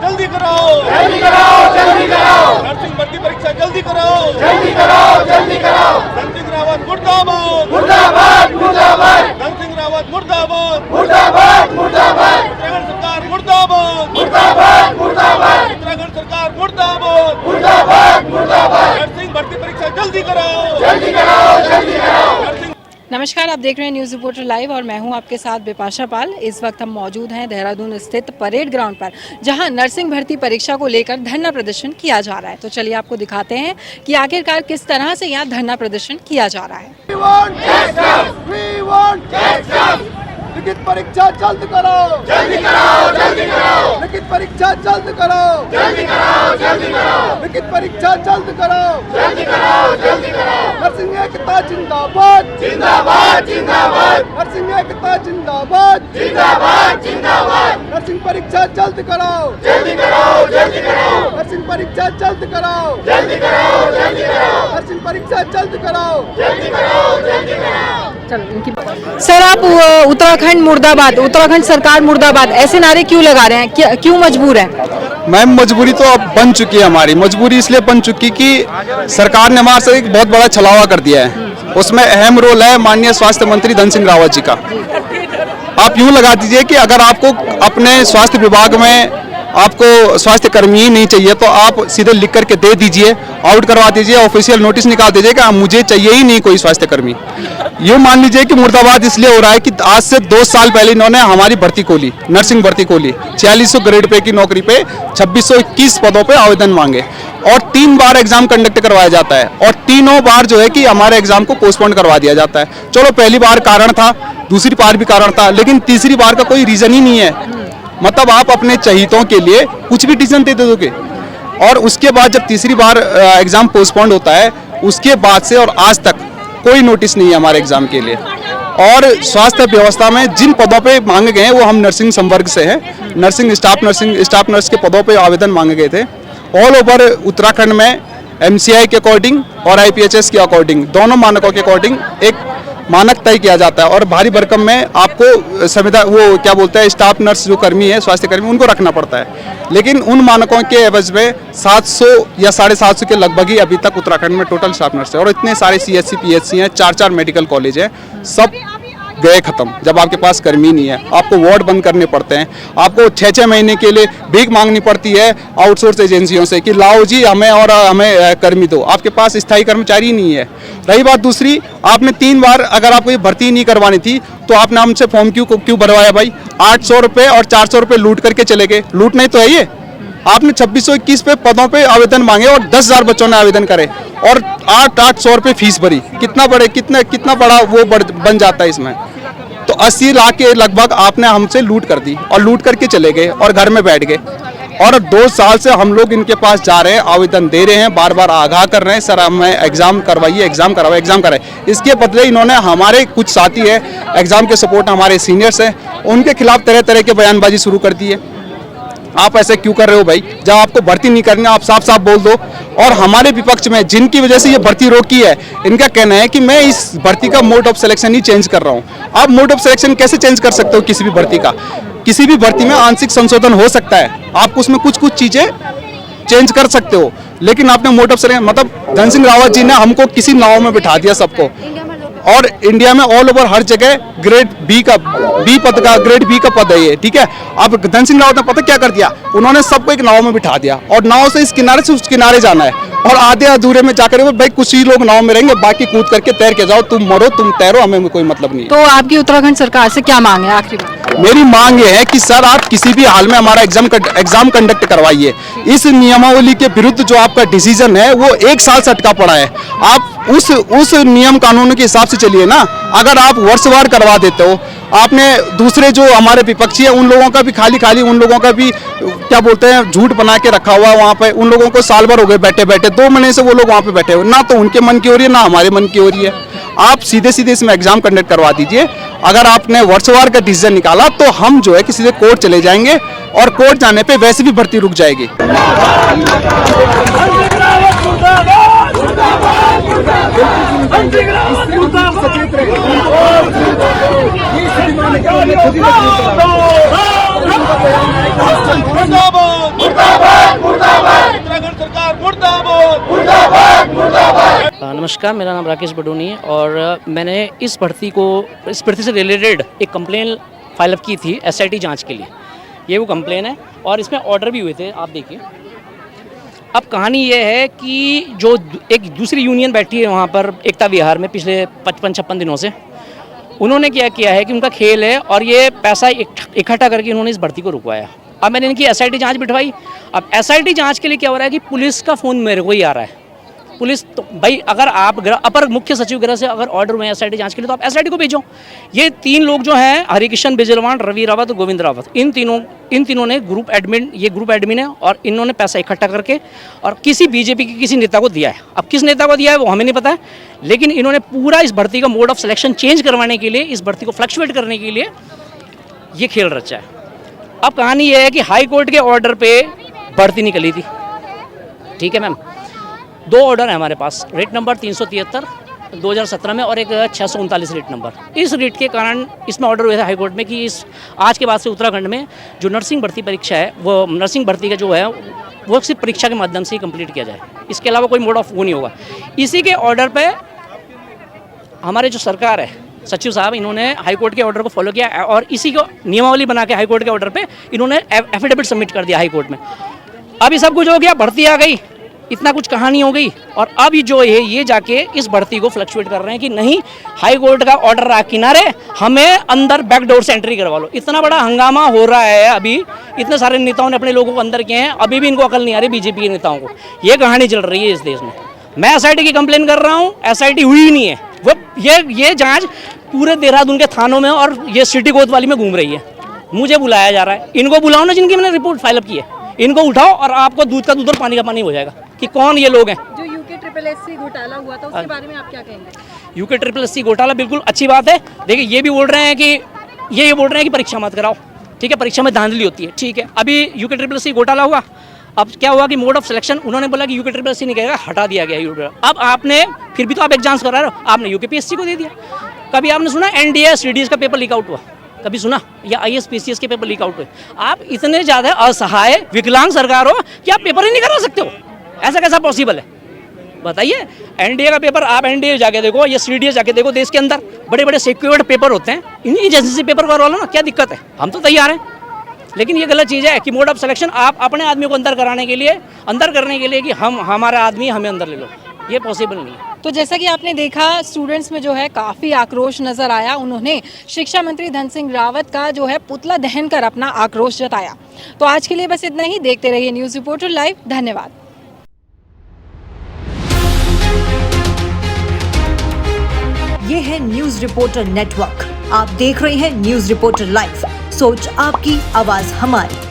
जल्दी कराओ, जल्दी कराओ, जल्दी कराओ, नर्सिंग भर्ती परीक्षा जल्दी कराओ, जल्दी कराओ, जल्दी कराओ, धन सिंह रावत मुर्दाबाद, मुर्दाबाद, मुर्दाबाद, धन सिंह रावत मुर्दाबाद, मुर्दाबाद, मुर्दाबाद, उत्तराखंड सरकार मुर्दाबाद, मुर्दाबाद, मुर्दाबाद, उत्तराखंड सरकार मुर्दाबाद, मुर्दाबाद, मुर्दाबाद, नर्सिंग भर्ती परीक्षा जल्दी कराओ, जल्दी कराओ, जल्दी कराओ। नर्सिंग नमस्कार, आप देख रहे हैं न्यूज़ रिपोर्टर लाइव और मैं हूं आपके साथ बिपाशा पाल। इस वक्त हम मौजूद हैं देहरादून स्थित परेड ग्राउंड पर, जहां नर्सिंग भर्ती परीक्षा को लेकर धरना प्रदर्शन किया जा रहा है। तो चलिए आपको दिखाते हैं कि आखिरकार किस तरह से यहां धरना प्रदर्शन किया जा रहा है। लिखित परीक्षा जल्द करो, जल्दी कराओ, जल्दी कराओ, लिखित परीक्षा जल्द करो, जल्दी कराओ, जल्दी कराओ, लिखित परीक्षा जल्द करो, जल्दी कराओ, जल्दी कराओ, नर्सिंग एकता जिंदाबाद, जिंदाबाद, जिंदाबाद, नर्सिंग एकता जिंदाबाद, जिंदाबाद, जिंदाबाद, नर्सिंग परीक्षा जल्द कराओ, जल्दी कराओ, जल्दी कराओ, नर्सिंग परीक्षा जल्द कराओ, जल्दी कराओ, जल्दी कराओ, नर्सिंग परीक्षा जल्द कराओ, जल्दी कराओ, जल्दी कराओ। सर, आप उत्तराखंड मुर्दाबाद, उत्तराखंड सरकार मुर्दाबाद ऐसे नारे क्यों लगा रहे हैं, क्यों मजबूर हैं? मैम, मजबूरी तो अब बन चुकी है हमारी। मजबूरी इसलिए बन चुकी कि सरकार ने हमारे से एक बहुत बड़ा छलावा कर दिया है। उसमें अहम रोल है माननीय स्वास्थ्य मंत्री धन सिंह रावत जी का। आप यूं लगा दीजिए कि अगर आपको अपने स्वास्थ्य विभाग में आपको स्वास्थ्य कर्मी ही नहीं चाहिए तो आप सीधे लिख करके दे दीजिए, आउट करवा दीजिए, ऑफिशियल नोटिस निकाल दीजिए कि मुझे चाहिए ही नहीं कोई स्वास्थ्य कर्मी। ये मान लीजिए कि मुर्दाबाद इसलिए हो रहा है कि आज से 2 साल पहले इन्होंने हमारी भर्ती खोली, नर्सिंग भर्ती खोली। 4600 ग्रेड पे की नौकरी पे 2621 पदों पे आवेदन मांगे और 3 बार एग्जाम कंडक्ट करवाया जाता है और तीनों बार जो है कि हमारे एग्जाम को पोस्टपोन करवा दिया जाता है। चलो, पहली बार कारण था, दूसरी बार भी कारण था, लेकिन तीसरी बार का कोई रीजन ही नहीं है। मतलब आप अपने चहितों के लिए कुछ भी डिसीजन दे दोगे। और उसके बाद जब तीसरी बार एग्जाम पोस्टपोन्ड होता है, उसके बाद से और आज तक कोई नोटिस नहीं है हमारे एग्जाम के लिए। और स्वास्थ्य व्यवस्था में जिन पदों पे मांगे गए हैं वो हम नर्सिंग संवर्ग से हैं। नर्सिंग स्टाफ नर्स के पदों पे आवेदन मांगे गए थे। ऑल ओवर उत्तराखंड में MCI के अकॉर्डिंग और IPHS के अकॉर्डिंग, दोनों मानकों के अकॉर्डिंग एक मानक तय किया जाता है और भारी भरकम में आपको संविदा वो क्या बोलते हैं स्टाफ नर्स जो कर्मी है, स्वास्थ्य कर्मी, उनको रखना पड़ता है। लेकिन उन मानकों के एवज में 700 या 750 के लगभग ही अभी तक उत्तराखंड में टोटल स्टाफ नर्स है। और इतने सारे CHC PHC हैं, 4 मेडिकल कॉलेज हैं, सब गए खत्म जब आपके पास कर्मी नहीं है। आपको वार्ड बंद करने पड़ते हैं, आपको 6-6 महीने के लिए भीख मांगनी पड़ती है आउटसोर्स एजेंसियों से कि लाओ जी हमें कर्मी दो। आपके पास स्थायी कर्मचारी ही नहीं है। रही बात दूसरी, आपने 3 बार अगर आपको ये भर्ती नहीं करवानी थी तो आपने हमसे फॉर्म क्यों भरवाया भाई? 800 रुपये और 400 रुपये लूट करके चले गए। लूट नहीं तो है ये। आपने 2621 पे पदों पे आवेदन मांगे और 10,000 बच्चों ने आवेदन करे और 800 रुपये फीस भरी। कितना बड़ा वो बन जाता है इसमें। तो 80 लाख के लगभग आपने हमसे लूट कर दी और लूट करके चले गए और घर में बैठ गए। और 2 साल से हम लोग इनके पास जा रहे हैं, आवेदन दे रहे हैं, बार बार आगाह कर रहे हैं, सर हमें एग्जाम करवाइए, एग्जाम करवाइए, एग्जाम कराए। इसके बदले इन्होंने हमारे कुछ साथी है एग्जाम के सपोर्ट, हमारे सीनियर्स हैं, उनके खिलाफ तरह तरह के बयानबाजी शुरू कर दी है। आप ऐसे क्यों कर रहे हो भाई? जब आपको भर्ती नहीं करनी आप साफ साफ बोल दो। और हमारे विपक्ष में जिनकी वजह से ये भर्ती रोकी है, इनका कहना है कि मैं इस भर्ती का mode of selection he change कर रहा हूँ। आप मोड ऑफ सिलेक्शन कैसे चेंज कर सकते हो किसी भी भर्ती का? किसी भी भर्ती में आंशिक संशोधन हो सकता है, आप उसमें कुछ चीजें चेंज कर सकते हो, लेकिन आपने मोड ऑफ सिलेक्शन मतलब धन सिंह रावत जी ने हमको किसी नाव में बिठा दिया सबको। और इंडिया में ऑल ओवर हर जगह ग्रेड बी का पद है ये, ठीक है। अब धन सिंह रावत ने पता क्या कर दिया, उन्होंने सबको एक नाव में बिठा दिया और नाव से इस किनारे से उस किनारे जाना है और आधे अधूरे में जाकर भाई कुछ ही लोग नाव में रहेंगे, बाकी कूद करके तैर के जाओ, तुम मरो तुम तैरो, हमें कोई मतलब नहीं। तो आपकी उत्तराखंड सरकार से क्या मांग है आखिरी बार? मेरी मांग ये है कि सर आप किसी भी हाल में हमारा एग्जाम कंडक्ट करवाइए। इस नियमावली के विरुद्ध जो आपका डिसीजन है वो 1 साल से अटका पड़ा है। आप उस नियम कानून के हिसाब से चलिए ना। अगर आप वर्षवार करवा देते हो, आपने दूसरे जो हमारे विपक्षी है उन लोगों का भी खाली उन लोगों का भी क्या बोलते हैं झूठ बना के रखा हुआ है वहाँ पे। उन लोगों को साल भर हो गए बैठे बैठे, 2 महीने से वो लोग वहाँ पे बैठे हुए, ना तो उनके मन की हो रही है ना हमारे मन की हो रही है। आप सीधे इसमें एग्जाम कंडक्ट करवा दीजिए। अगर आपने वर्षवार का डिसीजन निकाला तो हम जो है कि सीधे कोर्ट चले जाएंगे और कोर्ट जाने पे वैसे भी भर्ती रुक जाएगी। मुर्दाबाद नमस्कार, मेरा नाम राकेश बडोनी है और मैंने इस भर्ती से रिलेटेड एक कंप्लेन फाइल अप की थी एसआईटी जांच के लिए। ये वो कंप्लेन है और इसमें ऑर्डर भी हुए थे, आप देखिए। अब कहानी ये है कि जो एक दूसरी यूनियन बैठी है वहाँ पर एकता विहार में पिछले 55-56 दिनों से, उन्होंने क्या किया है कि उनका खेल है और ये पैसा इकट्ठा करके उन्होंने इस भर्ती को रुकवाया। अब मैंने इनकी एसआईटी जांच बिठवाई। अब एसआईटी जांच के लिए क्या हो रहा है कि पुलिस का फ़ोन मेरे को ही आ रहा है। पुलिस तो भाई, अगर आप अपर मुख्य सचिव गृह से अगर ऑर्डर हुए एसआईटी जांच के लिए तो आप एसआईटी को भेजो। ये 3 लोग जो हैं, हरिकिशन बिजलवान, रवि रावत और गोविंद रावत, इन तीनों ने ग्रुप एडमिन है और इन्होंने पैसा इकट्ठा करके और किसी बीजेपी के किसी नेता को दिया है। अब किस नेता को दिया है वो हमें नहीं पता है, लेकिन इन्होंने पूरा इस भर्ती का मोड ऑफ सिलेक्शन चेंज करवाने के लिए, इस भर्ती को फ्लक्चुएट करने के लिए ये खेल रचा है। अब कहानी ये है कि हाई कोर्ट के ऑर्डर पे भर्ती निकली थी, ठीक है मैम। 2 ऑर्डर है हमारे पास, रेट नंबर 373 2017 में और एक 639 रेट नंबर। इस रेट के कारण इसमें ऑर्डर हुए थे हाई कोर्ट में कि इस आज के बाद से उत्तराखंड में जो नर्सिंग भर्ती परीक्षा है, वो नर्सिंग भर्ती का जो है वो सिर्फ परीक्षा के माध्यम से ही कंप्लीट किया जाए, इसके अलावा कोई मोड ऑफ वो नहीं होगा। इसी के ऑर्डर पे हमारे जो सरकार है, सचिव साहब, इन्होंने हाई कोर्ट के ऑर्डर को फॉलो किया और इसी को नियमावली बना के हाई कोर्ट के ऑर्डर पे इन्होंने एफिडेविट सबमिट कर दिया हाई कोर्ट में। अब ये सब कुछ हो गया, भर्ती आ गई, इतना कुछ कहानी हो गई और अब जो है ये जाके इस भर्ती को फ्लक्चुएट कर रहे हैं कि नहीं, हाई कोर्ट का ऑर्डर रहा किनारे, हमें अंदर बैकडोर से एंट्री करवा लो। इतना बड़ा हंगामा हो रहा है अभी, इतने सारे नेताओं ने अपने लोगों को अंदर किए हैं, अभी भी इनको अकल नहीं आ रही बीजेपी के नेताओं को। ये कहानी चल रही है इस देश में। मैं एसआईटी की कंप्लेन कर रहा हूँ, एसआईटी हुई ही नहीं है। वो ये जाँच पूरे देहरादून के थानों में और ये सिटी कोतवाली में घूम रही है। मुझे बुलाया जा रहा है, इनको बुलाओ ना जिनकी मैंने रिपोर्ट फाइल अप की है, इनको उठाओ और आपको दूध का दूध और पानी का पानी हो जाएगा कि कौन ये लोग हैं। जो यूके SSS घोटाला हुआ था उसके बारे में आप क्या कहेंगे? यूके SSS घोटाला बिल्कुल अच्छी बात है। देखिए, ये भी बोल रहे हैं कि ये बोल रहे हैं कि परीक्षा मत कराओ, ठीक है, परीक्षा में धांधली होती है, ठीक है। अभी यूके SSS घोटाला हुआ, अब क्या हुआ कि मोड ऑफ सिलेक्शन उन्होंने बोला कि यूके SSS नहीं कहेगा, हटा दिया गया। अब आपने फिर भी तो आप एग्जाम्स करा रहे हो, आपने यूके को दे दिया। कभी आपने सुना एनडीए सीडीएस का पेपर लीक आउट हुआ? कभी सुना? या आईएएस पीसीएस के पेपर लीक आउट हुए? आप इतने ज़्यादा असहाय विकलांग सरकार हो कि आप पेपर ही नहीं करा सकते हो? ऐसा कैसा पॉसिबल है बताइए? एनडीए का पेपर आप एनडीए जाके देखो या सीडीएस जाके देखो, देश के अंदर बड़े बड़े सिक्योर्ड पेपर होते हैं, इन्हीं एजेंसी से पेपर करवा लो ना, क्या दिक्कत है? हम तो तैयार हैं। लेकिन ये गलत चीज़ है कि मोड ऑफ सिलेक्शन आप अपने आदमी को अंदर करने के लिए कि हमारा आदमी हमें अंदर ले लो, ये पॉसिबल नहीं है। तो जैसा कि आपने देखा, स्टूडेंट्स में जो है काफ़ी आक्रोश नज़र आया। उन्होंने शिक्षा मंत्री धन सिंह रावत का जो है पुतला दहन कर अपना आक्रोश जताया। तो आज के लिए बस इतना ही। देखते रहिए न्यूज़ रिपोर्टर लाइव। धन्यवाद। ये है न्यूज़ रिपोर्टर नेटवर्क। आप देख रहे हैं न्यूज़ रिपोर्टर लाइव। सोच आपकी, आवाज हमारी।